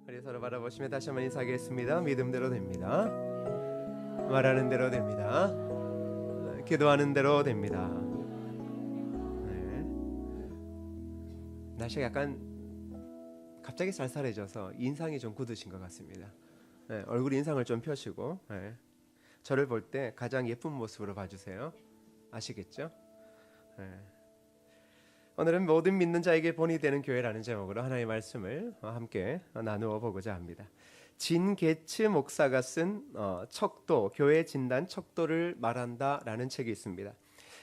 우리 서로 바라보시며 다시 한번 인사하겠습니다. 믿음대로 됩니다. 말하는 대로 됩니다. 기도하는 대로 됩니다. 네. 날씨가 약간 갑자기 쌀쌀해져서 인상이 좀 굳으신 것 같습니다. 네, 얼굴 인상을 좀 펴시고 저를 볼 때 가장 예쁜 모습으로 봐주세요. 아시겠죠? 오늘은 모든 믿는 자에게 본이 되는 교회라는 제목으로 하나님의 말씀을 함께 나누어 보고자 합니다. 진 게츠 목사가 쓴 척도, 교회 진단 척도를 말한다라는 책이 있습니다.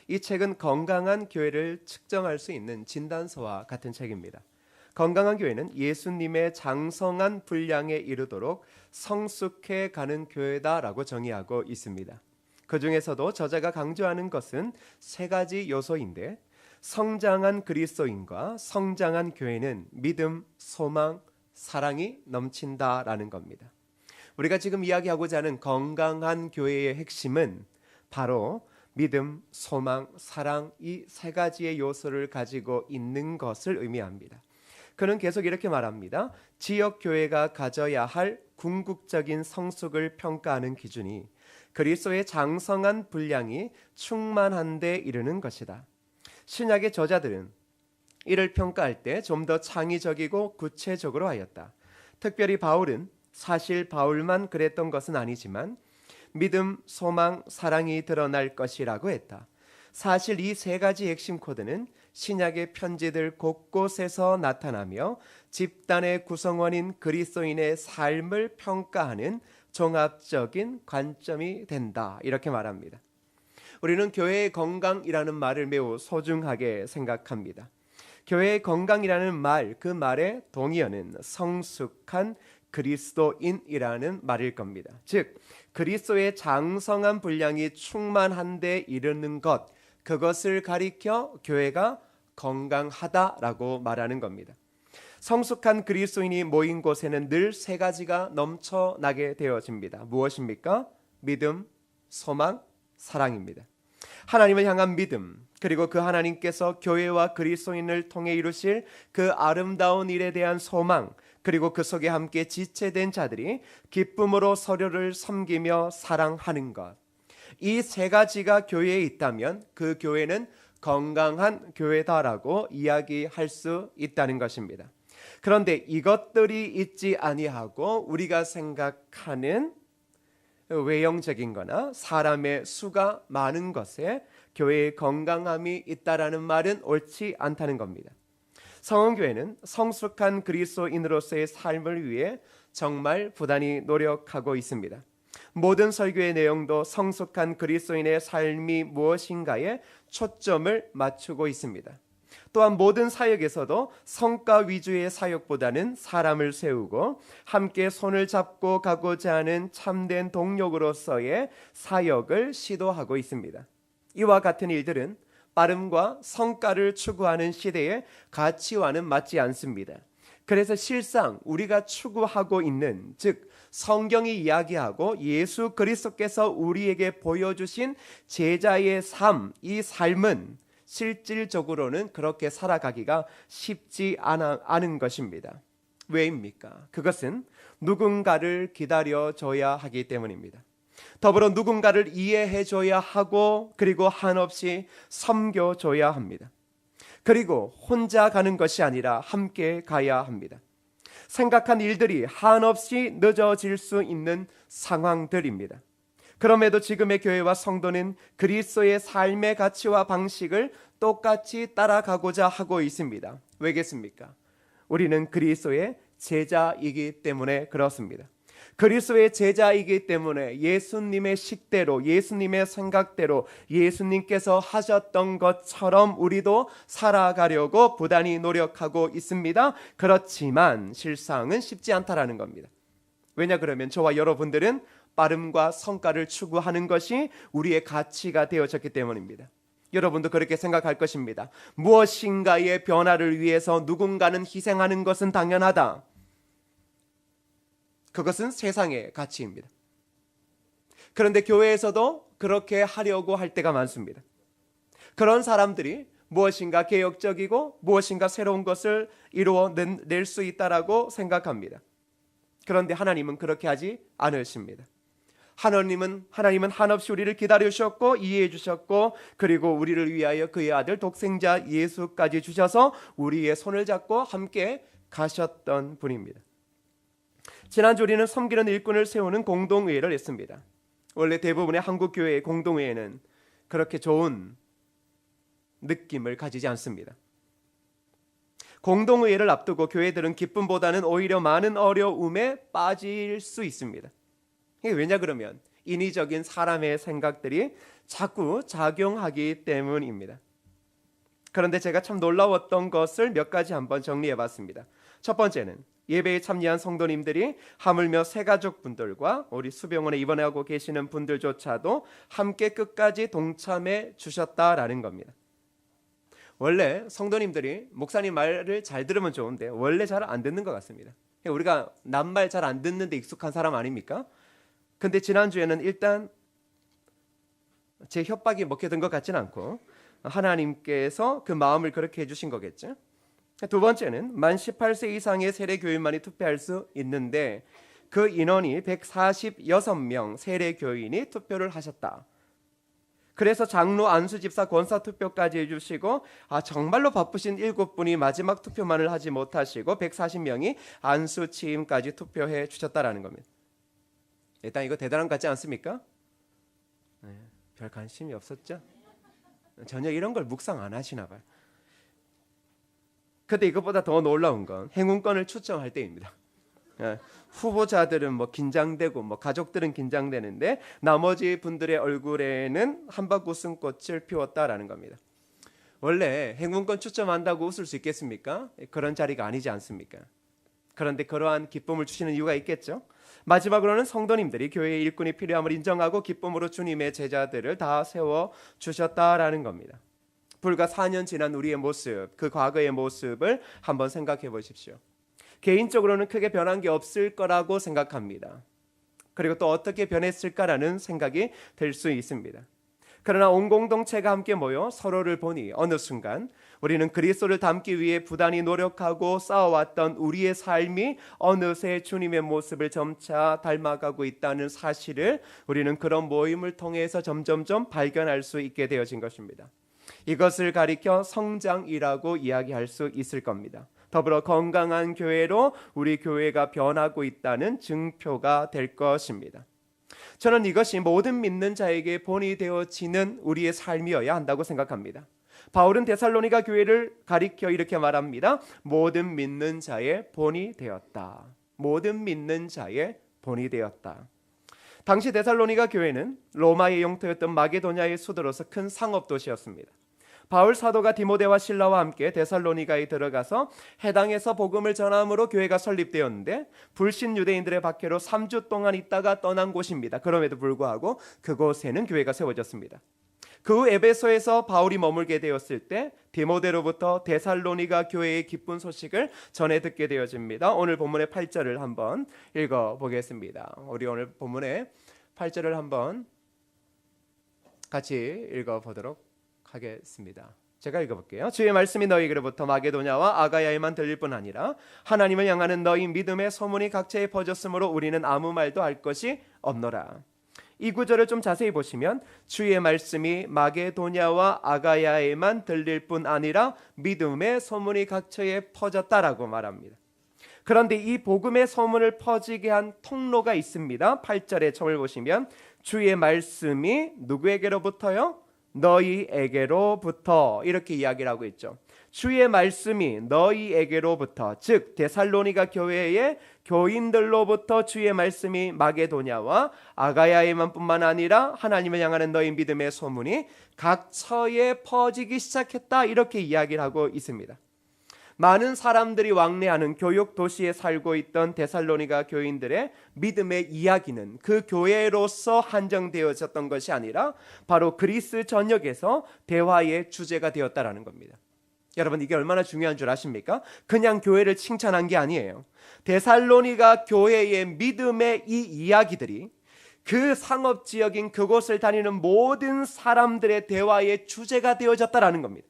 이 책은 건강한 교회를 측정할 수 있는 진단서와 같은 책입니다. 건강한 교회는 예수님의 장성한 분량에 이르도록 성숙해 가는 교회다라고 정의하고 있습니다. 그 중에서도 저자가 강조하는 것은 세 가지 요소인데, 성장한 그리스도인과 성장한 교회는 믿음, 소망, 사랑이 넘친다라는 겁니다. 우리가 지금 이야기하고자 하는 건강한 교회의 핵심은 바로 믿음, 소망, 사랑, 이 세 가지의 요소를 가지고 있는 것을 의미합니다. 그는 계속 이렇게 말합니다. 지역 교회가 가져야 할 궁극적인 성숙을 평가하는 기준이 그리스도의 장성한 분량이 충만한 데 이르는 것이다. 신약의 저자들은 이를 평가할 때 좀 더 창의적이고 구체적으로 하였다. 특별히 바울은 사실 바울만 그랬던 것은 아니지만 믿음, 소망, 사랑이 드러날 것이라고 했다. 사실 이 세 가지 핵심 코드는 신약의 편지들 곳곳에서 나타나며 집단의 구성원인 그리스도인의 삶을 평가하는 종합적인 관점이 된다. 이렇게 말합니다. 우리는 교회의 건강이라는 말을 매우 소중하게 생각합니다. 교회의 건강이라는 말, 그 말의 동의어는 성숙한 그리스도인이라는 말일 겁니다. 즉, 그리스도의 장성한 분량이 충만한 데 이르는 것, 그것을 가리켜 교회가 건강하다라고 말하는 겁니다. 성숙한 그리스도인이 모인 곳에는 늘 세 가지가 넘쳐나게 되어집니다. 무엇입니까? 믿음, 소망, 사랑입니다. 하나님을 향한 믿음, 그리고 그 하나님께서 교회와 그리스도인을 통해 이루실 그 아름다운 일에 대한 소망, 그리고 그 속에 함께 지체된 자들이 기쁨으로 서로를 섬기며 사랑하는 것, 이 세 가지가 교회에 있다면 그 교회는 건강한 교회다라고 이야기할 수 있다는 것입니다. 그런데 이것들이 있지 아니하고 우리가 생각하는 외형적인 거나 사람의 수가 많은 것에 교회의 건강함이 있다라는 말은 옳지 않다는 겁니다. 성원교회는 성숙한 그리스도인으로서의 삶을 위해 정말 부단히 노력하고 있습니다. 모든 설교의 내용도 성숙한 그리스도인의 삶이 무엇인가에 초점을 맞추고 있습니다. 또한 모든 사역에서도 성과 위주의 사역보다는 사람을 세우고 함께 손을 잡고 가고자 하는 참된 동력으로서의 사역을 시도하고 있습니다. 이와 같은 일들은 빠름과 성과를 추구하는 시대의 가치와는 맞지 않습니다. 그래서 실상 우리가 추구하고 있는, 즉 성경이 이야기하고 예수 그리스도께서 우리에게 보여주신 제자의 삶, 이 삶은 실질적으로는 그렇게 살아가기가 쉽지 않은 것입니다. 왜입니까? 그것은 누군가를 기다려줘야 하기 때문입니다. 더불어 누군가를 이해해줘야 하고, 그리고 한없이 섬겨줘야 합니다. 그리고 혼자 가는 것이 아니라 함께 가야 합니다. 생각한 일들이 한없이 늦어질 수 있는 상황들입니다. 그럼에도 지금의 교회와 성도는 그리스도의 삶의 가치와 방식을 똑같이 따라가고자 하고 있습니다. 왜겠습니까? 우리는 그리스도의 제자이기 때문에 그렇습니다. 그리스도의 제자이기 때문에 예수님의 식대로, 예수님의 생각대로, 예수님께서 하셨던 것처럼 우리도 살아가려고 부단히 노력하고 있습니다. 그렇지만 실상은 쉽지 않다라는 겁니다. 왜냐 그러면 저와 여러분들은 빠름과 성과를 추구하는 것이 우리의 가치가 되어졌기 때문입니다. 여러분도 그렇게 생각할 것입니다. 무엇인가의 변화를 위해서 누군가는 희생하는 것은 당연하다. 그것은 세상의 가치입니다. 그런데 교회에서도 그렇게 하려고 할 때가 많습니다. 그런 사람들이 무엇인가 개혁적이고 무엇인가 새로운 것을 이루어낼 수 있다라고 생각합니다. 그런데 하나님은 그렇게 하지 않으십니다. 하나님은 한없이 우리를 기다리셨고 이해해 주셨고, 그리고 우리를 위하여 그의 아들 독생자 예수까지 주셔서 우리의 손을 잡고 함께 가셨던 분입니다. 지난주 우리는 섬기는 일꾼을 세우는 공동회의를 했습니다. 원래 대부분의 한국 교회의 공동회의는 그렇게 좋은 느낌을 가지지 않습니다. 공동회의를 앞두고 교회들은 기쁨보다는 오히려 많은 어려움에 빠질 수 있습니다. 왜냐 그러면 인위적인 사람의 생각들이 자꾸 작용하기 때문입니다. 그런데 제가 참 놀라웠던 것을 몇 가지 한번 정리해 봤습니다. 첫 번째는 예배에 참여한 성도님들이 하물며 새가족분들과 우리 수병원에 입원하고 계시는 분들조차도 함께 끝까지 동참해 주셨다라는 겁니다. 원래 성도님들이 목사님 말을 잘 들으면 좋은데 원래 잘 안 듣는 것 같습니다. 우리가 남 말 잘 안 듣는데 익숙한 사람 아닙니까? 근데 지난주에는 일단 제 협박이 먹혀든 것 같지는 않고 하나님께서 그 마음을 그렇게 해주신 거겠죠. 두 번째는 만 18세 이상의 세례교인만이 투표할 수 있는데 그 인원이 146명 세례교인이 투표를 하셨다. 그래서 장로, 안수, 집사, 권사 투표까지 해주시고 정말로 바쁘신 7분이 마지막 투표만을 하지 못하시고 140명이 안수, 취임까지 투표해 주셨다라는 겁니다. 일단 이거 대단한 것 같지 않습니까? 별 관심이 없었죠? 전혀 이런 걸 묵상 안 하시나 봐요. 근데 이것보다 더 놀라운 건 행운권을 추첨할 때입니다. 후보자들은 긴장되고 가족들은 긴장되는데 나머지 분들의 얼굴에는 한박 웃음꽃을 피웠다라는 겁니다. 원래 행운권 추첨한다고 웃을 수 있겠습니까? 그런 자리가 아니지 않습니까? 그런데 그러한 기쁨을 주시는 이유가 있겠죠. 마지막으로는 성도님들이 교회의 일꾼이 필요함을 인정하고 기쁨으로 주님의 제자들을 다 세워주셨다라는 겁니다. 불과 4년 지난 우리의 모습, 그 과거의 모습을 한번 생각해 보십시오. 개인적으로는 크게 변한 게 없을 거라고 생각합니다. 그리고 또 어떻게 변했을까라는 생각이 들 수 있습니다. 그러나 온 공동체가 함께 모여 서로를 보니 어느 순간 우리는 그리스도를 닮기 위해 부단히 노력하고 쌓아왔던 우리의 삶이 어느새 주님의 모습을 점차 닮아가고 있다는 사실을 우리는 그런 모임을 통해서 점점점 발견할 수 있게 되어진 것입니다. 이것을 가리켜 성장이라고 이야기할 수 있을 겁니다. 더불어 건강한 교회로 우리 교회가 변하고 있다는 증표가 될 것입니다. 저는 이것이 모든 믿는 자에게 본이 되어지는 우리의 삶이어야 한다고 생각합니다. 바울은 데살로니가 교회를 가리켜 이렇게 말합니다. 모든 믿는 자의 본이 되었다. 모든 믿는 자의 본이 되었다. 당시 데살로니가 교회는 로마의 영토였던 마게도냐의 수도로서 큰 상업 도시였습니다. 바울 사도가 디모데와 실라와 함께 데살로니가에 들어가서 해당에서 복음을 전함으로 교회가 설립되었는데 불신 유대인들의 박해로 3주 동안 있다가 떠난 곳입니다. 그럼에도 불구하고 그곳에는 교회가 세워졌습니다. 그 후 에베소에서 바울이 머물게 되었을 때 디모데로부터 데살로니가 교회의 기쁜 소식을 전해 듣게 되어집니다. 오늘 본문의 8절을 한번 읽어보겠습니다. 우리 오늘 본문의 8절을 한번 같이 읽어보도록 하겠습니다. 제가 읽어볼게요. 주의 말씀이 너희에게로부터 마게도냐와 아가야에만 들릴 뿐 아니라 하나님을 향하는 너희 믿음의 소문이 각처에 퍼졌으므로 우리는 아무 말도 할 것이 없노라. 이 구절을 좀 자세히 보시면 주의 말씀이 마게도냐와 아가야에만 들릴 뿐 아니라 믿음의 소문이 각처에 퍼졌다라고 말합니다. 그런데 이 복음의 소문을 퍼지게 한 통로가 있습니다. 8절에 처음을 보시면 주의 말씀이 누구에게로부터요? 너희에게로부터 이렇게 이야기를 하고 있죠. 주의 말씀이 너희에게로부터, 즉 데살로니가 교회의 교인들로부터 주의 말씀이 마게도냐와 아가야에만 뿐만 아니라 하나님을 향하는 너희 믿음의 소문이 각처에 퍼지기 시작했다, 이렇게 이야기를 하고 있습니다. 많은 사람들이 왕래하는 교육 도시에 살고 있던 데살로니가 교인들의 믿음의 이야기는 그 교회로서 한정되어졌던 것이 아니라 바로 그리스 전역에서 대화의 주제가 되었다라는 겁니다. 여러분, 이게 얼마나 중요한 줄 아십니까? 그냥 교회를 칭찬한 게 아니에요. 데살로니가 교회의 믿음의 이 이야기들이 그 상업지역인 그곳을 다니는 모든 사람들의 대화의 주제가 되어졌다라는 겁니다.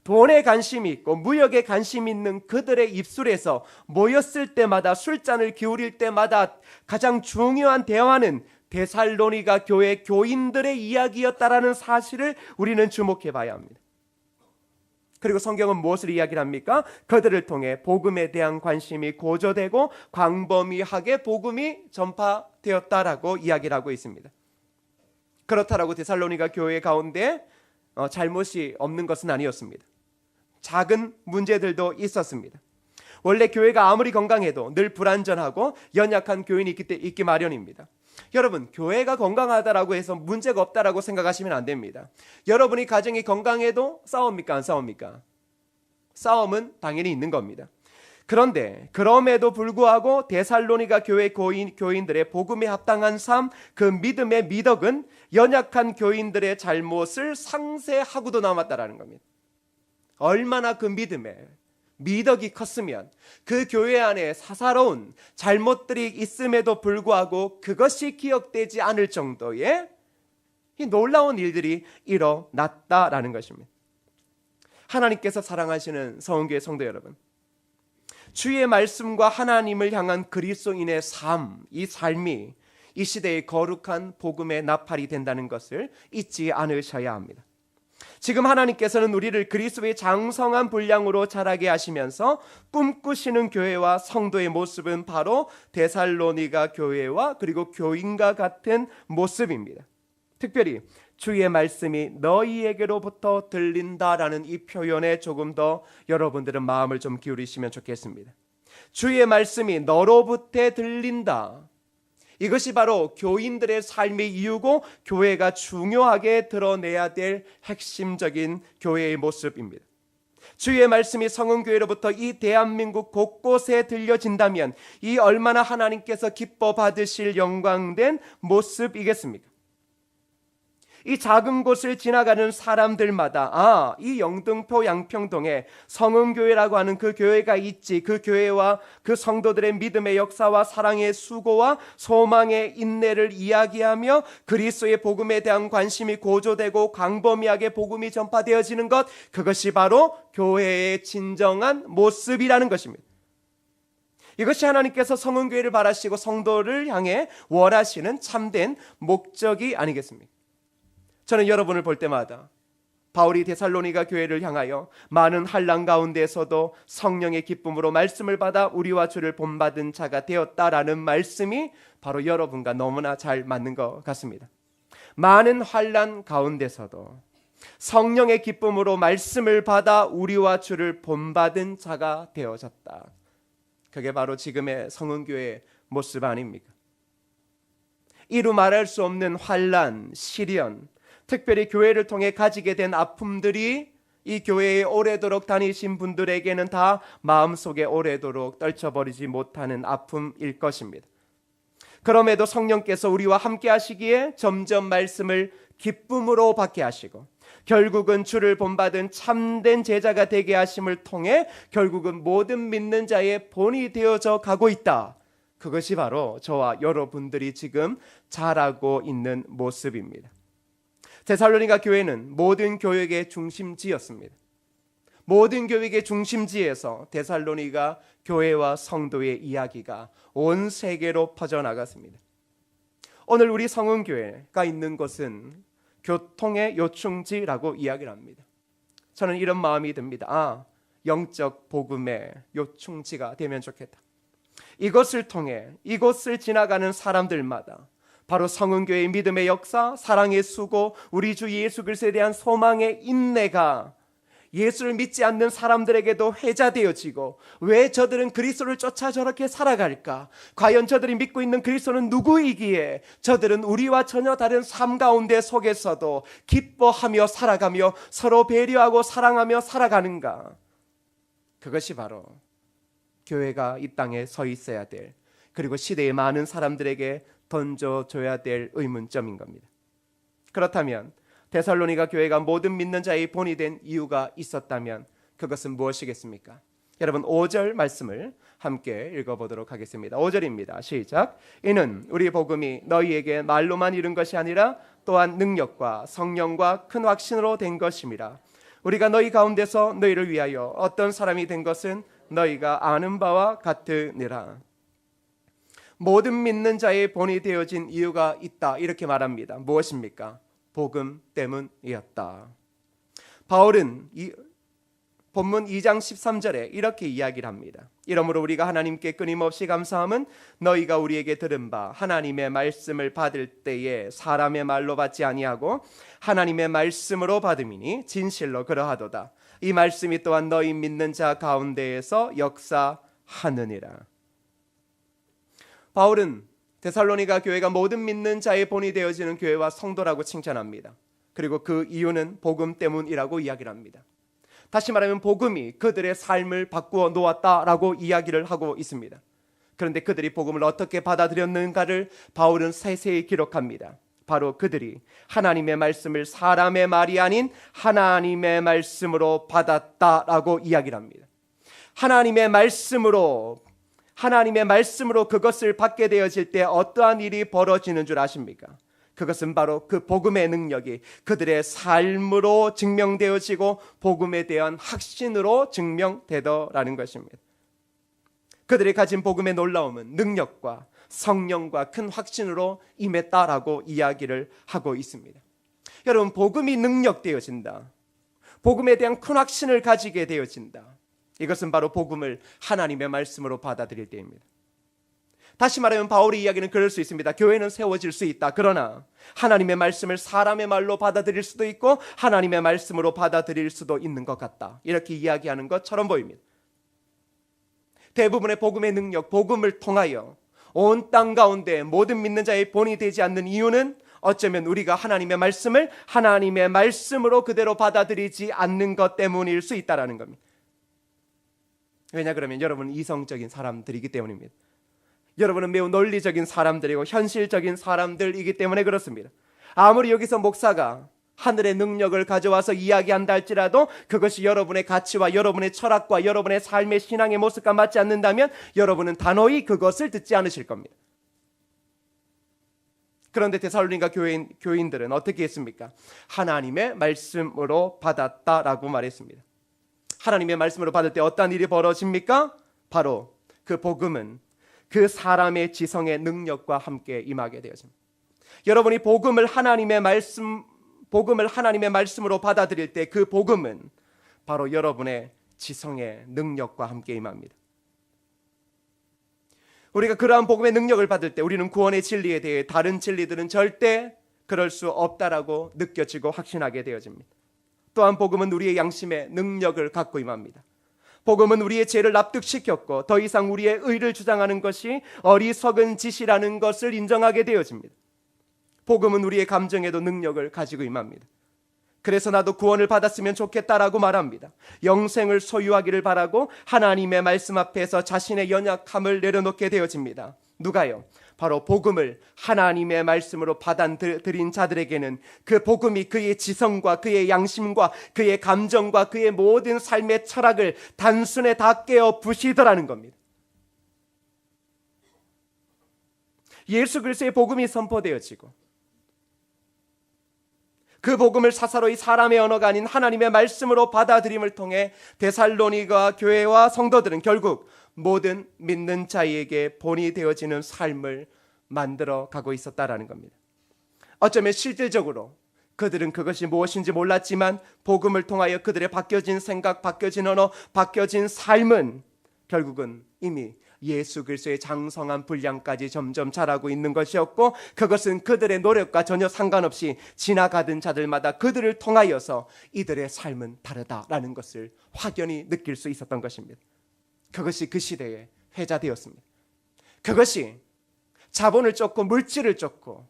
돈에 관심이 있고 무역에 관심이 있는 그들의 입술에서 모였을 때마다, 술잔을 기울일 때마다 가장 중요한 대화는 데살로니가 교회 교인들의 이야기였다라는 사실을 우리는 주목해 봐야 합니다. 그리고 성경은 무엇을 이야기를 합니까? 그들을 통해 복음에 대한 관심이 고조되고 광범위하게 복음이 전파되었다라고 이야기를 하고 있습니다. 그렇다라고 데살로니가 교회 가운데 잘못이 없는 것은 아니었습니다. 작은 문제들도 있었습니다. 원래 교회가 아무리 건강해도 늘 불완전하고 연약한 교인이 있기 마련입니다. 여러분, 교회가 건강하다라고 해서 문제가 없다라고 생각하시면 안 됩니다. 여러분이 가정이 건강해도 싸웁니까? 안 싸웁니까? 싸움은 당연히 있는 겁니다. 그런데 그럼에도 불구하고 데살로니가 교회 교인들의 복음에 합당한 삶, 그 믿음의 미덕은 연약한 교인들의 잘못을 상쇄하고도 남았다라는 겁니다. 얼마나 그 믿음에 미덕이 컸으면 그 교회 안에 사사로운 잘못들이 있음에도 불구하고 그것이 기억되지 않을 정도의 이 놀라운 일들이 일어났다라는 것입니다. 하나님께서 사랑하시는 성은교회 성도 여러분, 주의 말씀과 하나님을 향한 그리스도인의 삶, 이 삶이 이 시대의 거룩한 복음의 나팔이 된다는 것을 잊지 않으셔야 합니다. 지금 하나님께서는 우리를 그리스도의 장성한 분량으로 자라게 하시면서 꿈꾸시는 교회와 성도의 모습은 바로 데살로니가 교회와 그리고 교인과 같은 모습입니다. 특별히 주의 말씀이 너희에게로부터 들린다라는 이 표현에 조금 더 여러분들은 마음을 좀 기울이시면 좋겠습니다. 주의 말씀이 너로부터 들린다. 이것이 바로 교인들의 삶의 이유고 교회가 중요하게 드러내야 될 핵심적인 교회의 모습입니다. 주의 말씀이 성은교회로부터 이 대한민국 곳곳에 들려진다면 이 얼마나 하나님께서 기뻐 받으실 영광된 모습이겠습니까? 이 작은 곳을 지나가는 사람들마다 이 영등포 양평동에 성은교회라고 하는 그 교회가 있지, 그 교회와 그 성도들의 믿음의 역사와 사랑의 수고와 소망의 인내를 이야기하며 그리스도의 복음에 대한 관심이 고조되고 광범위하게 복음이 전파되어지는 것, 그것이 바로 교회의 진정한 모습이라는 것입니다. 이것이 하나님께서 성은교회를 바라시고 성도를 향해 원하시는 참된 목적이 아니겠습니까? 저는 여러분을 볼 때마다 바울이 데살로니가 교회를 향하여 많은 환난 가운데서도 성령의 기쁨으로 말씀을 받아 우리와 주를 본받은 자가 되었다라는 말씀이 바로 여러분과 너무나 잘 맞는 것 같습니다. 많은 환난 가운데서도 성령의 기쁨으로 말씀을 받아 우리와 주를 본받은 자가 되어졌다. 그게 바로 지금의 성은교회의 모습 아닙니까? 이루 말할 수 없는 환난, 시련, 특별히 교회를 통해 가지게 된 아픔들이 이 교회에 오래도록 다니신 분들에게는 다 마음속에 오래도록 떨쳐버리지 못하는 아픔일 것입니다. 그럼에도 성령께서 우리와 함께 하시기에 점점 말씀을 기쁨으로 받게 하시고 결국은 주를 본받은 참된 제자가 되게 하심을 통해 결국은 모든 믿는 자의 본이 되어져 가고 있다. 그것이 바로 저와 여러분들이 지금 자라고 있는 모습입니다. 데살로니가 교회는 모든 교역의 중심지였습니다. 모든 교역의 중심지에서 데살로니가 교회와 성도의 이야기가 온 세계로 퍼져나갔습니다. 오늘 우리 성은교회가 있는 곳은 교통의 요충지라고 이야기를 합니다. 저는 이런 마음이 듭니다. 영적 복음의 요충지가 되면 좋겠다. 이것을 통해 이곳을 지나가는 사람들마다 바로 성은교회의 믿음의 역사, 사랑의 수고, 우리 주 예수 그리스도에 대한 소망의 인내가 예수를 믿지 않는 사람들에게도 회자되어지고, 왜 저들은 그리스도를 쫓아 저렇게 살아갈까? 과연 저들이 믿고 있는 그리스도는 누구이기에 저들은 우리와 전혀 다른 삶 가운데 속에서도 기뻐하며 살아가며 서로 배려하고 사랑하며 살아가는가? 그것이 바로 교회가 이 땅에 서 있어야 될, 그리고 시대의 많은 사람들에게 던져줘야 될 의문점인 겁니다. 그렇다면 데살로니가 교회가 모든 믿는 자의 본이 된 이유가 있었다면 그것은 무엇이겠습니까? 여러분 5절 말씀을 함께 읽어보도록 하겠습니다. 5절입니다. 시작. 이는 우리 복음이 너희에게 말로만 이른 것이 아니라 또한 능력과 성령과 큰 확신으로 된 것임이라. 우리가 너희 가운데서 너희를 위하여 어떤 사람이 된 것은 너희가 아는 바와 같으니라. 모든 믿는 자의 본이 되어진 이유가 있다, 이렇게 말합니다. 무엇입니까? 복음 때문이었다. 바울은 본문 2장 13절에 이렇게 이야기를 합니다. 이러므로 우리가 하나님께 끊임없이 감사함은 너희가 우리에게 들은 바 하나님의 말씀을 받을 때에 사람의 말로 받지 아니하고 하나님의 말씀으로 받음이니 진실로 그러하도다. 이 말씀이 또한 너희 믿는 자 가운데에서 역사하느니라. 바울은 데살로니가 교회가 모든 믿는 자의 본이 되어지는 교회와 성도라고 칭찬합니다. 그리고 그 이유는 복음 때문이라고 이야기를 합니다. 다시 말하면 복음이 그들의 삶을 바꾸어 놓았다라고 이야기를 하고 있습니다. 그런데 그들이 복음을 어떻게 받아들였는가를 바울은 세세히 기록합니다. 바로 그들이 하나님의 말씀을 사람의 말이 아닌 하나님의 말씀으로 받았다라고 이야기를 합니다. 하나님의 말씀으로 그것을 받게 되어질 때 어떠한 일이 벌어지는 줄 아십니까? 그것은 바로 그 복음의 능력이 그들의 삶으로 증명되어지고 복음에 대한 확신으로 증명되더라는 것입니다. 그들이 가진 복음의 놀라움은 능력과 성령과 큰 확신으로 임했다라고 이야기를 하고 있습니다. 여러분, 복음이 능력되어진다, 복음에 대한 큰 확신을 가지게 되어진다, 이것은 바로 복음을 하나님의 말씀으로 받아들일 때입니다. 다시 말하면 바울의 이야기는 그럴 수 있습니다. 교회는 세워질 수 있다. 그러나 하나님의 말씀을 사람의 말로 받아들일 수도 있고 하나님의 말씀으로 받아들일 수도 있는 것 같다, 이렇게 이야기하는 것처럼 보입니다. 대부분의 복음의 능력, 복음을 통하여 온 땅 가운데 모든 믿는 자의 본이 되지 않는 이유는 어쩌면 우리가 하나님의 말씀을 하나님의 말씀으로 그대로 받아들이지 않는 것 때문일 수 있다는 겁니다. 왜냐 그러면 여러분은 이성적인 사람들이기 때문입니다. 여러분은 매우 논리적인 사람들이고 현실적인 사람들이기 때문에 그렇습니다. 아무리 여기서 목사가 하늘의 능력을 가져와서 이야기한다 할지라도 그것이 여러분의 가치와 여러분의 철학과 여러분의 삶의 신앙의 모습과 맞지 않는다면 여러분은 단호히 그것을 듣지 않으실 겁니다. 그런데 데살로니가 교인들은 어떻게 했습니까? 하나님의 말씀으로 받았다라고 말했습니다. 하나님의 말씀으로 받을 때 어떤 일이 벌어집니까? 바로 그 복음은 그 사람의 지성의 능력과 함께 임하게 되어집니다. 여러분이 복음을 하나님의 말씀으로 받아들일 때 그 복음은 바로 여러분의 지성의 능력과 함께 임합니다. 우리가 그러한 복음의 능력을 받을 때 우리는 구원의 진리에 대해 다른 진리들은 절대 그럴 수 없다라고 느껴지고 확신하게 되어집니다. 또한 복음은 우리의 양심의 능력을 갖고 임합니다. 복음은 우리의 죄를 납득시켰고 더 이상 우리의 의를 주장하는 것이 어리석은 짓이라는 것을 인정하게 되어집니다. 복음은 우리의 감정에도 능력을 가지고 임합니다. 그래서 나도 구원을 받았으면 좋겠다라고 말합니다. 영생을 소유하기를 바라고 하나님의 말씀 앞에서 자신의 연약함을 내려놓게 되어집니다. 누가요? 바로 복음을 하나님의 말씀으로 받아들인 자들에게는 그 복음이 그의 지성과 그의 양심과 그의 감정과 그의 모든 삶의 철학을 단순에 다 깨어 부시더라는 겁니다. 예수 그리스도의 복음이 선포되어지고 그 복음을 사사로이 사람의 언어가 아닌 하나님의 말씀으로 받아들임을 통해 데살로니가 교회와 성도들은 결국 모든 믿는 자에게 본이 되어지는 삶을 만들어 가고 있었다라는 겁니다. 어쩌면 실질적으로 그들은 그것이 무엇인지 몰랐지만 복음을 통하여 그들의 바뀌어진 생각, 바뀌어진 언어, 바뀌어진 삶은 결국은 이미 예수 그리스도의 장성한 분량까지 점점 자라고 있는 것이었고 그것은 그들의 노력과 전혀 상관없이 지나가던 자들마다 그들을 통하여서 이들의 삶은 다르다라는 것을 확연히 느낄 수 있었던 것입니다. 그것이 그 시대에 회자되었습니다. 그것이 자본을 쫓고 물질을 쫓고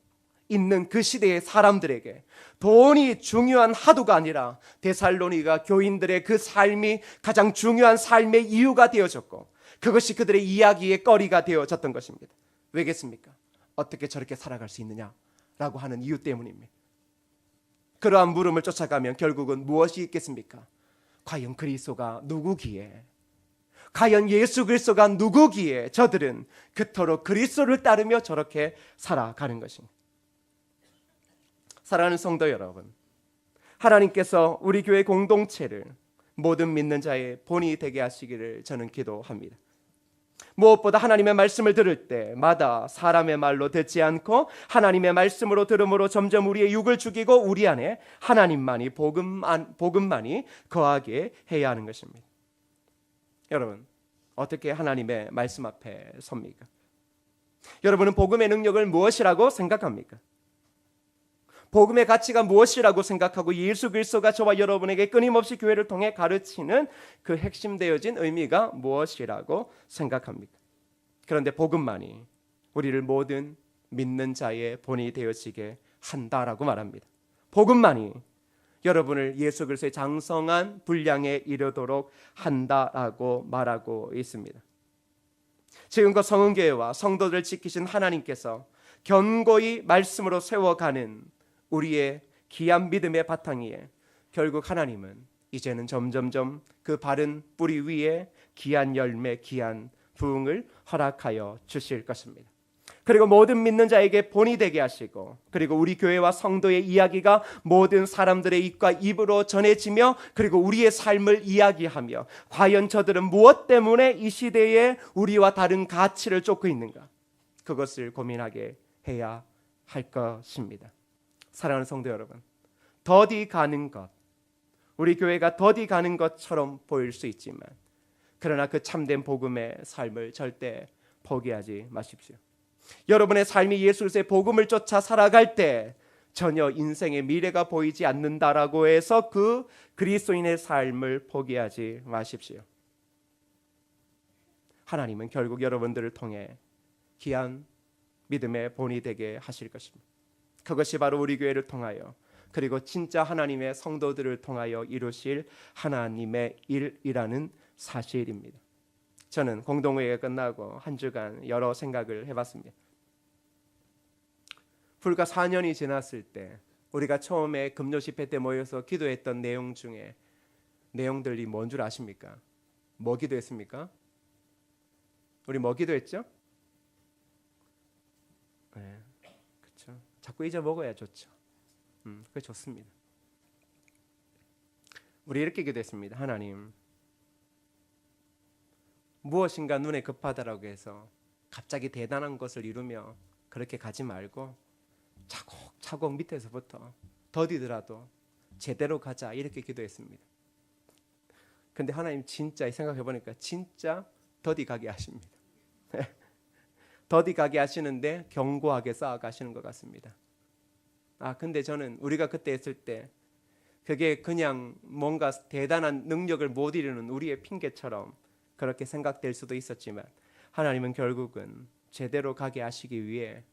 있는 그 시대의 사람들에게 돈이 중요한 하도가 아니라 데살로니가 교인들의 그 삶이 가장 중요한 삶의 이유가 되어졌고 그것이 그들의 이야기의 거리가 되어졌던 것입니다. 왜겠습니까? 어떻게 저렇게 살아갈 수 있느냐라고 하는 이유 때문입니다. 그러한 물음을 쫓아가면 결국은 무엇이 있겠습니까? 과연 그리스도가 누구기에, 과연 예수 그리스도가 누구기에 저들은 그토록 그리스도를 따르며 저렇게 살아가는 것입니다. 사랑하는 성도 여러분, 하나님께서 우리 교회 공동체를 모든 믿는 자의 본이 되게 하시기를 저는 기도합니다. 무엇보다 하나님의 말씀을 들을 때마다 사람의 말로 듣지 않고 하나님의 말씀으로 들음으로 점점 우리의 육을 죽이고 우리 안에 하나님만이 복음만이 거하게 해야 하는 것입니다. 여러분, 어떻게 하나님의 말씀 앞에 섭니까? 여러분은 복음의 능력을 무엇이라고 생각합니까? 복음의 가치가 무엇이라고 생각하고 예수 그리스도가 저와 여러분에게 끊임없이 교회를 통해 가르치는 그 핵심되어진 의미가 무엇이라고 생각합니까? 그런데 복음만이 우리를 모든 믿는 자의 본이 되어지게 한다라고 말합니다. 복음만이 여러분을 예수 그리스도의 장성한 분량에 이르도록 한다라고 말하고 있습니다. 지금껏 성은교회와 성도들을 지키신 하나님께서 견고히 말씀으로 세워가는 우리의 귀한 믿음의 바탕 위에 결국 하나님은 이제는 점점점 그 바른 뿌리 위에 귀한 열매, 귀한 부흥을 허락하여 주실 것입니다. 그리고 모든 믿는 자에게 본이 되게 하시고, 그리고 우리 교회와 성도의 이야기가 모든 사람들의 입과 입으로 전해지며, 그리고 우리의 삶을 이야기하며 과연 저들은 무엇 때문에 이 시대에 우리와 다른 가치를 쫓고 있는가, 그것을 고민하게 해야 할 것입니다. 사랑하는 성도 여러분, 더디 가는 것, 우리 교회가 더디 가는 것처럼 보일 수 있지만 그러나 그 참된 복음의 삶을 절대 포기하지 마십시오. 여러분의 삶이 예수 그리스도의 복음을 쫓아 살아갈 때 전혀 인생의 미래가 보이지 않는다라고 해서 그 그리스도인의 삶을 포기하지 마십시오. 하나님은 결국 여러분들을 통해 귀한 믿음의 본이 되게 하실 것입니다. 그것이 바로 우리 교회를 통하여, 그리고 진짜 하나님의 성도들을 통하여 이루실 하나님의 일이라는 사실입니다. 저는 공동회의가 끝나고 한 주간 여러 생각을 해봤습니다. 불과 4년이 지났을 때 우리가 처음에 금요 집회 때 모여서 기도했던 내용 중에 내용들이 뭔 줄 아십니까? 뭐 기도했습니까? 우리 뭐 기도했죠? 네, 그렇죠. 자꾸 잊어먹어야 좋죠. 그게 좋습니다. 우리 이렇게 기도했습니다. 하나님, 무엇인가 눈에 급하다라고 해서 갑자기 대단한 것을 이루며 그렇게 가지 말고 차곡차곡 밑에서부터 더디더라도 제대로 가자, 이렇게 기도했습니다. 근데 하나님 진짜 생각해 보니까 진짜 더디 가게 하십니다. 더디 가게 하시는데 견고하게 쌓아가시는 것 같습니다. 근데 저는 우리가 그때 했을 때 그게 그냥 뭔가 대단한 능력을 못 이루는 우리의 핑계처럼 그렇게 생각될 수도 있었지만 하나님은 결국은 제대로 가게 하시기 위해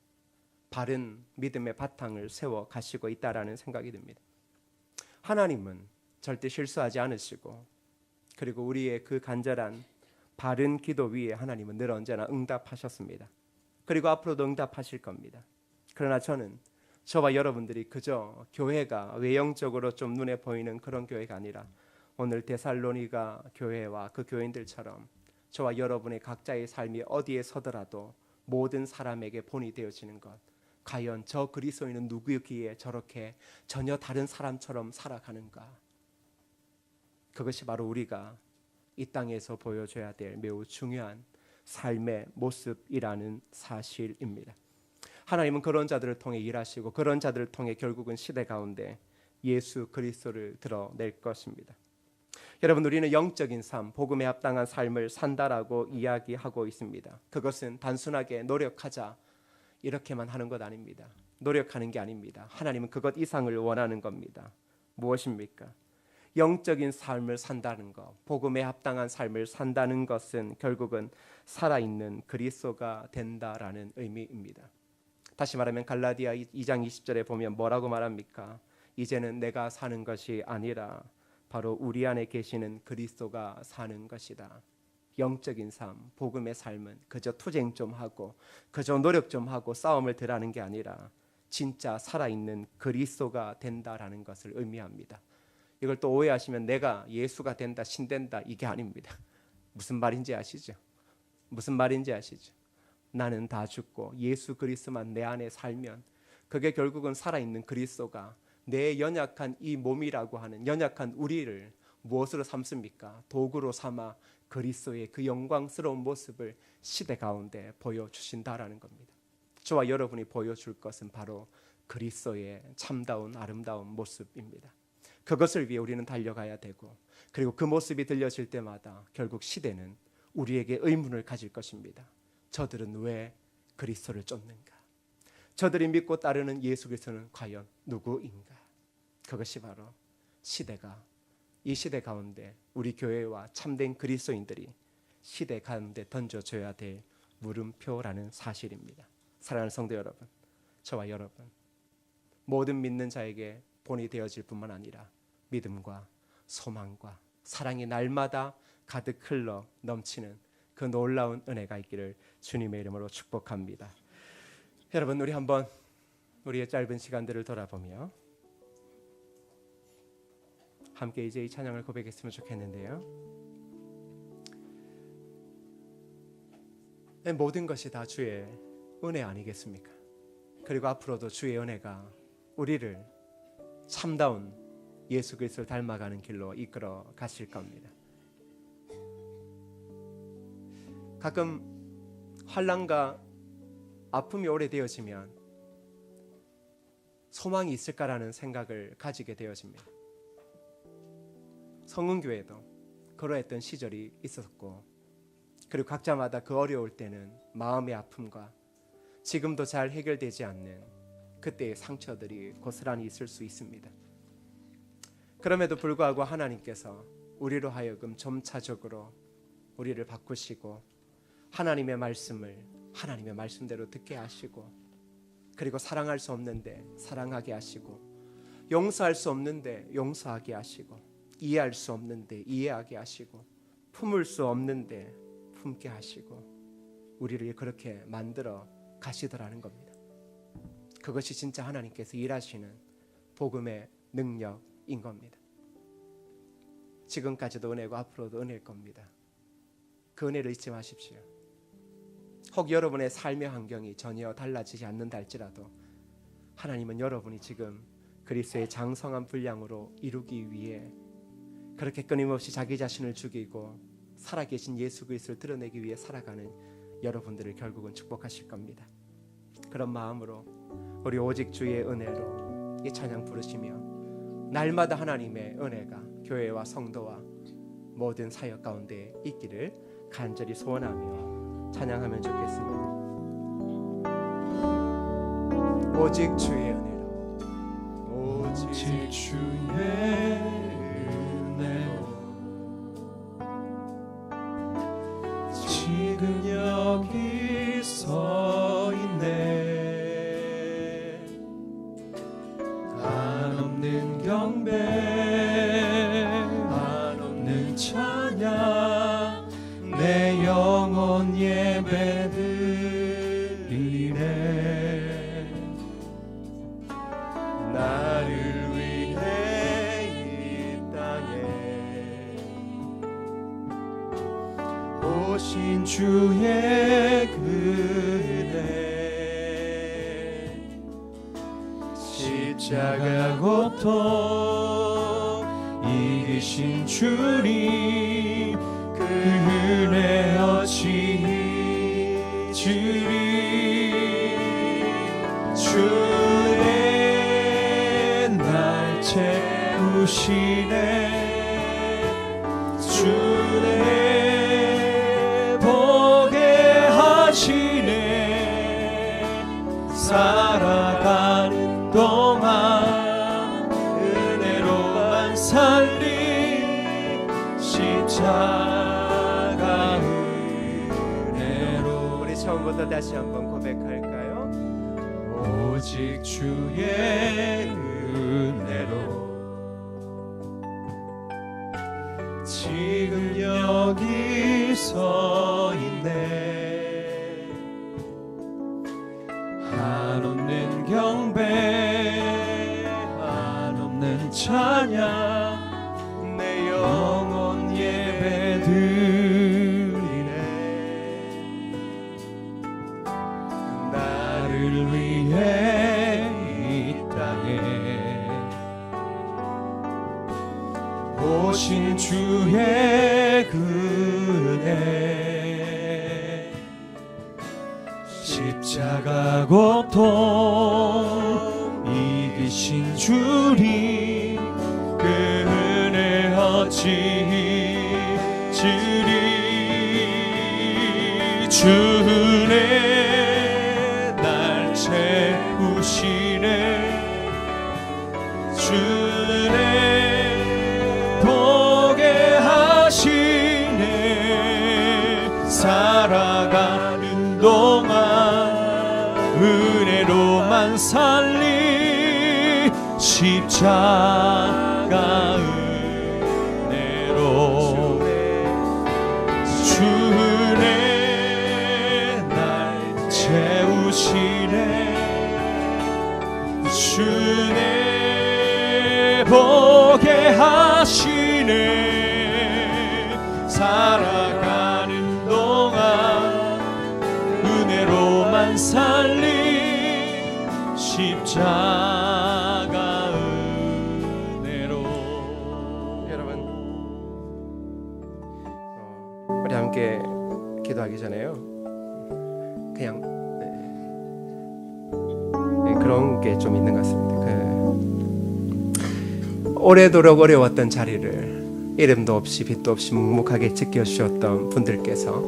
바른 믿음의 바탕을 세워 가시고 있다라는 생각이 듭니다. 하나님은 절대 실수하지 않으시고, 그리고 우리의 그 간절한 바른 기도 위에 하나님은 늘 언제나 응답하셨습니다. 그리고 앞으로도 응답하실 겁니다. 그러나 저는 저와 여러분들이 그저 교회가 외형적으로 좀 눈에 보이는 그런 교회가 아니라 오늘 데살로니가 교회와 그 교인들처럼 저와 여러분의 각자의 삶이 어디에 서더라도 모든 사람에게 본이 되어지는 것, 과연 저 그리스도인은 누구이기에 저렇게 전혀 다른 사람처럼 살아가는가, 그것이 바로 우리가 이 땅에서 보여줘야 될 매우 중요한 삶의 모습이라는 사실입니다. 하나님은 그런 자들을 통해 일하시고 그런 자들을 통해 결국은 시대 가운데 예수 그리스도를 드러낼 것입니다. 여러분, 우리는 영적인 삶, 복음에 합당한 삶을 산다라고 이야기하고 있습니다. 그것은 단순하게 노력하자 이렇게만 하는 것 아닙니다. 노력하는 게 아닙니다. 하나님은 그것 이상을 원하는 겁니다. 무엇입니까? 영적인 삶을 산다는 것, 복음에 합당한 삶을 산다는 것은 결국은 살아있는 그리스도가 된다라는 의미입니다. 다시 말하면 갈라디아 2장 20절에 보면 뭐라고 말합니까? 이제는 내가 사는 것이 아니라 바로 우리 안에 계시는 그리스도가 사는 것이다. 영적인 삶, 복음의 삶은 그저 투쟁 좀 하고 그저 노력 좀 하고 싸움을 덜하는 게 아니라 진짜 살아있는 그리스도가 된다라는 것을 의미합니다. 이걸 또 오해하시면 내가 예수가 된다, 신된다, 이게 아닙니다. 무슨 말인지 아시죠? 무슨 말인지 아시죠? 나는 다 죽고 예수 그리스도만 내 안에 살면 그게 결국은 살아있는 그리스도가 내 연약한 이 몸이라고 하는 연약한 우리를 무엇으로 삼습니까? 도구로 삼아 그리스도의 그 영광스러운 모습을 시대 가운데 보여주신다라는 겁니다. 저와 여러분이 보여줄 것은 바로 그리스도의 참다운 아름다운 모습입니다. 그것을 위해 우리는 달려가야 되고, 그리고 그 모습이 들려질 때마다 결국 시대는 우리에게 의문을 가질 것입니다. 저들은 왜 그리스도를 쫓는가? 저들이 믿고 따르는 예수 그리스도는 과연 누구인가? 그것이 바로 시대가, 이 시대 가운데 우리 교회와 참된 그리스도인들이 시대 가운데 던져줘야 될 물음표라는 사실입니다. 사랑하는 성도 여러분, 저와 여러분, 모든 믿는 자에게 본이 되어질 뿐만 아니라 믿음과 소망과 사랑이 날마다 가득 흘러 넘치는 그 놀라운 은혜가 있기를 주님의 이름으로 축복합니다. 여러분, 우리 한번 우리의 짧은 시간들을 돌아보며 함께 이제 이 찬양을 고백했으면 좋겠는데요. 모든 것이 다 주의 은혜 아니겠습니까? 그리고 앞으로도 주의 은혜가 우리를 참다운 예수 그리스도를 닮아가는 길로 이끌어 가실 겁니다. 가끔 환난과 아픔이 오래되어지면 소망이 있을까라는 생각을 가지게 되어집니다. 성은교회도 그러했던 시절이 있었고, 그리고 각자마다 그 어려울 때는 마음의 아픔과 지금도 잘 해결되지 않는 그때의 상처들이 고스란히 있을 수 있습니다. 그럼에도 불구하고 하나님께서 우리로 하여금 점차적으로 우리를 바꾸시고 하나님의 말씀을 하나님의 말씀대로 듣게 하시고, 그리고 사랑할 수 없는데 사랑하게 하시고, 용서할 수 없는데 용서하게 하시고, 이해할 수 없는데 이해하게 하시고, 품을 수 없는데 품게 하시고, 우리를 그렇게 만들어 가시더라는 겁니다. 그것이 진짜 하나님께서 일하시는 복음의 능력인 겁니다. 지금까지도 은혜고 앞으로도 은혜일 겁니다. 그 은혜를 잊지 마십시오. 혹 여러분의 삶의 환경이 전혀 달라지지 않는다 할지라도 하나님은 여러분이 지금 그리스도의 장성한 분량으로 이루기 위해 그렇게 끊임없이 자기 자신을 죽이고 살아계신 예수 그리스도를 드러내기 위해 살아가는 여러분들을 결국은 축복하실 겁니다. 그런 마음으로 우리 오직 주의 은혜로 이 찬양 부르시며 날마다 하나님의 은혜가 교회와 성도와 모든 사역 가운데 있기를 간절히 소원하며 찬양하면 좋겠습니다. 오직 주의 은혜로, 오직 주의 은혜로 지금 여기 서 있네. 한없는 경배, 한없는 찬양, 내 영혼 예배드리네. 나를 위해 이 땅에 오신 주의 은혜, 십자가 고통 이기신 주님, 그 은혜 어찌 주리. 주의 날 채우시네. 주의 보게 하시네. 살아가는 동안 은혜로만 살리. 십자가 은혜로. 우리 처음부터 다시 한번 고백할까요? 오직 주의 은혜로 지금 여기 서 있네. 한없는 경배, 한없는 찬양, 내 영혼 예배드리네. 나를 위해 이 땅에 오신 주의 은혜 십자가 고통 이기신 주님 그 은혜 어찌 주 은혜 날 채우시네 주 은혜 보게 하시네 살아가는 동안 은혜로만 살리 십자가 은혜로 주 은혜 날 채우시네 주 은혜 보게 하시네 살아가는 동안 은혜로만 살리 십자가 은혜로. 여러분, 우리 함께 기도하기 전에요, 그냥 그런 게 좀 있는 것 같습니다. 오래도록 어려웠던 자리를 이름도 없이 빛도 없이 묵묵하게 지켜주셨던 분들께서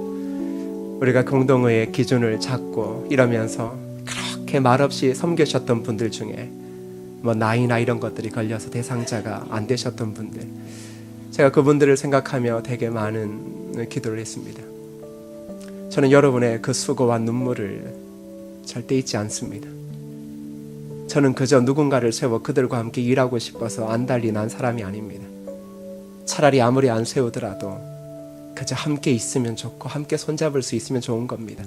우리가 공동의의 기준을 잡고 이러면서 그렇게 말없이 섬기셨던 분들 중에 뭐 나이나 이런 것들이 걸려서 대상자가 안 되셨던 분들, 제가 그분들을 생각하며 되게 많은 기도를 했습니다. 저는 여러분의 그 수고와 눈물을 절대 잊지 않습니다. 저는 그저 누군가를 세워 그들과 함께 일하고 싶어서 안달이 난 사람이 아닙니다. 차라리 아무리 안 세우더라도 그저 함께 있으면 좋고 함께 손잡을 수 있으면 좋은 겁니다.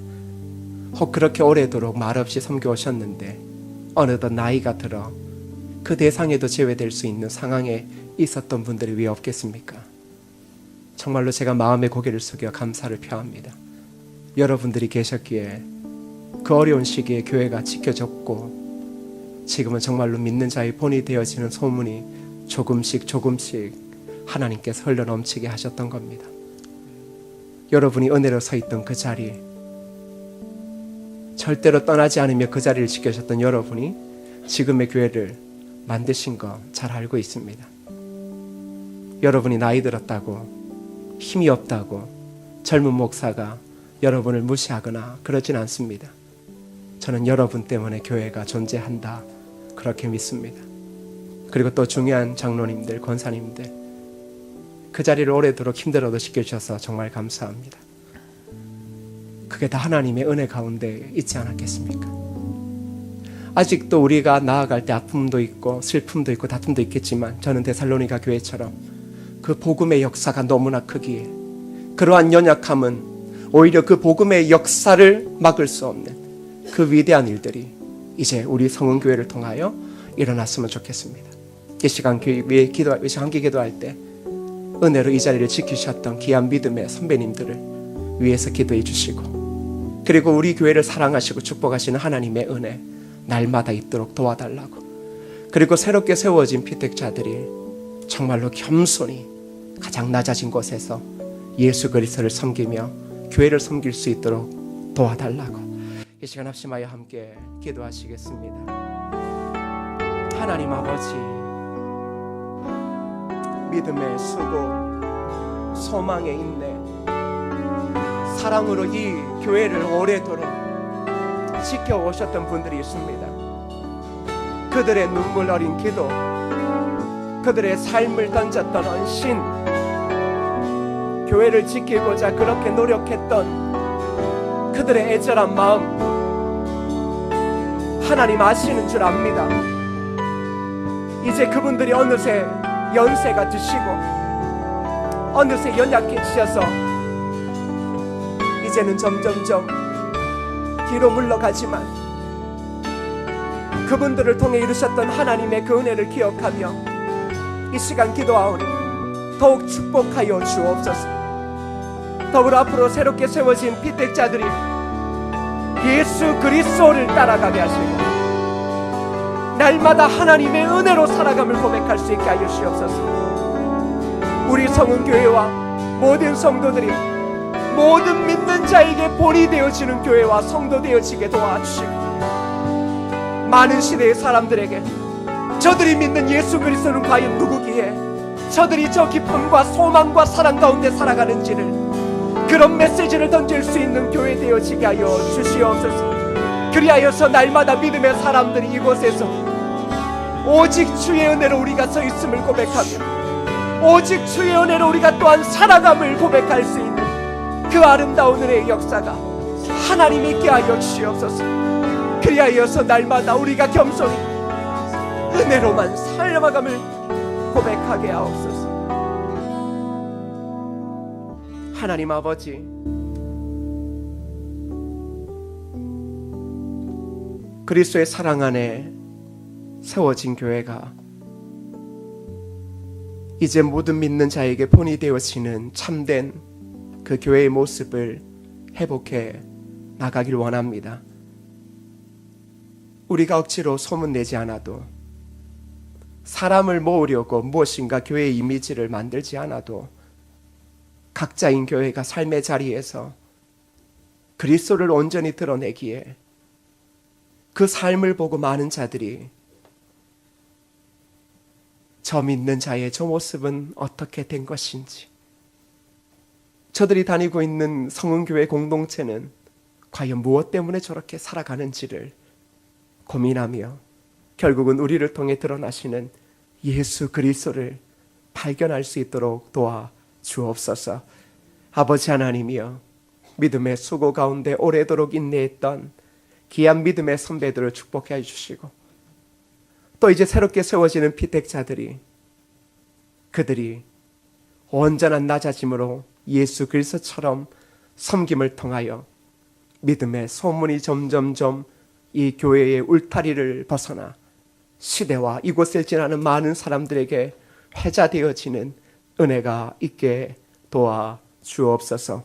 혹 그렇게 오래도록 말없이 섬겨오셨는데 어느덧 나이가 들어 그 대상에도 제외될 수 있는 상황에 있었던 분들이 왜 없겠습니까? 정말로 제가 마음의 고개를 숙여 감사를 표합니다. 여러분들이 계셨기에 그 어려운 시기에 교회가 지켜졌고 지금은 정말로 믿는 자의 본이 되어지는 소문이 조금씩 하나님께서 흘러넘치게 하셨던 겁니다. 여러분이 은혜로 서 있던 그 자리, 절대로 떠나지 않으며 그 자리를 지켜셨던 여러분이 지금의 교회를 만드신 거 잘 알고 있습니다. 여러분이 나이 들었다고 힘이 없다고 젊은 목사가 여러분을 무시하거나 그러진 않습니다. 저는 여러분 때문에 교회가 존재한다 그렇게 믿습니다. 그리고 또 중요한 장로님들, 권사님들, 그 자리를 오래도록 힘들어도 지켜주셔서 정말 감사합니다. 그게 다 하나님의 은혜 가운데 있지 않았겠습니까? 아직도 우리가 나아갈 때 아픔도 있고 슬픔도 있고 다툼도 있겠지만 저는 데살로니가 교회처럼 그 복음의 역사가 너무나 크기에 그러한 연약함은 오히려 그 복음의 역사를 막을 수 없는 그 위대한 일들이 이제 우리 성은교회를 통하여 일어났으면 좋겠습니다. 이 시간 함께 기도할 때 은혜로 이 자리를 지키셨던 귀한 믿음의 선배님들을 위해서 기도해 주시고, 그리고 우리 교회를 사랑하시고 축복하시는 하나님의 은혜 날마다 있도록 도와달라고, 그리고 새롭게 세워진 피택자들이 정말로 겸손히 가장 낮아진 곳에서 예수 그리스도를 섬기며 교회를 섬길 수 있도록 도와달라고 이 시간 합심하여 함께 기도하시겠습니다. 하나님 아버지, 믿음의 수고, 소망의 인내, 사랑으로 이 교회를 오래도록 지켜오셨던 분들이 있습니다. 그들의 눈물 어린 기도, 그들의 삶을 던졌던 헌신, 교회를 지키고자 그렇게 노력했던 그들의 애절한 마음, 하나님 아시는 줄 압니다. 이제 그분들이 어느새 연세가 드시고 어느새 연약해지셔서 이제는 점점점 뒤로 물러가지만 그분들을 통해 이루셨던 하나님의 그 은혜를 기억하며 이 시간 기도하오니 더욱 축복하여 주옵소서. 더불어 앞으로 새롭게 세워진 피택자들이 예수 그리스도를 따라가게 하시고 날마다 하나님의 은혜로 살아감을 고백할 수 있게 하여 주옵소서. 우리 성은교회와 모든 성도들이 모든 믿는 자에게 본이 되어지는 교회와 성도 되어지게 도와주시고, 많은 시대의 사람들에게 저들이 믿는 예수 그리스도는 과연 누구기에 저들이 저 기쁨과 소망과 사랑 가운데 살아가는지를, 그런 메시지를 던질 수 있는 교회 되어지게 하여 주시옵소서. 그리하여서 날마다 믿음의 사람들이 이곳에서 오직 주의 은혜로 우리가 서 있음을 고백하며, 오직 주의 은혜로 우리가 또한 살아감을 고백할 수 있는 그 아름다운 은혜의 역사가 하나님 있게 하여 주시옵소서. 그리하여서 날마다 우리가 겸손히 은혜로만 살아감을 고백하게 하옵소서. 하나님 아버지, 그리스도의 사랑 안에 세워진 교회가 이제 모든 믿는 자에게 본이 되어지는 참된 그 교회의 모습을 회복해 나가길 원합니다. 우리가 억지로 소문내지 않아도, 사람을 모으려고 무엇인가 교회의 이미지를 만들지 않아도, 각자인 교회가 삶의 자리에서 그리스도를 온전히 드러내기에 그 삶을 보고 많은 자들이 저 믿는 자의 저 모습은 어떻게 된 것인지, 저들이 다니고 있는 성은교회 공동체는 과연 무엇 때문에 저렇게 살아가는지를 고민하며 결국은 우리를 통해 드러나시는 예수 그리스도를 발견할 수 있도록 도와 주옵소서. 아버지 하나님이여, 믿음의 수고 가운데 오래도록 인내했던 귀한 믿음의 선배들을 축복해 주시고, 또 이제 새롭게 세워지는 피택자들이, 그들이 온전한 낮아짐으로 예수 그리스도처럼 섬김을 통하여 믿음의 소문이 점점점 이 교회의 울타리를 벗어나 시대와 이곳을 지나는 많은 사람들에게 회자되어지는 은혜가 있게 도와 주옵소서.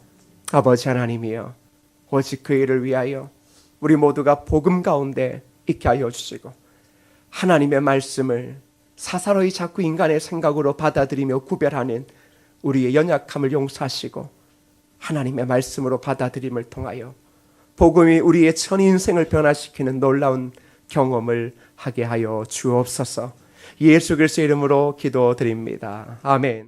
아버지 하나님이여, 오직 그 일을 위하여 우리 모두가 복음 가운데 있게 하여 주시고, 하나님의 말씀을 사사로이 자꾸 인간의 생각으로 받아들이며 구별하는 우리의 연약함을 용서하시고, 하나님의 말씀으로 받아들임을 통하여 복음이 우리의 전 인생을 변화시키는 놀라운 경험을 하게 하여 주옵소서. 예수 그리스도의 이름으로 기도드립니다. 아멘.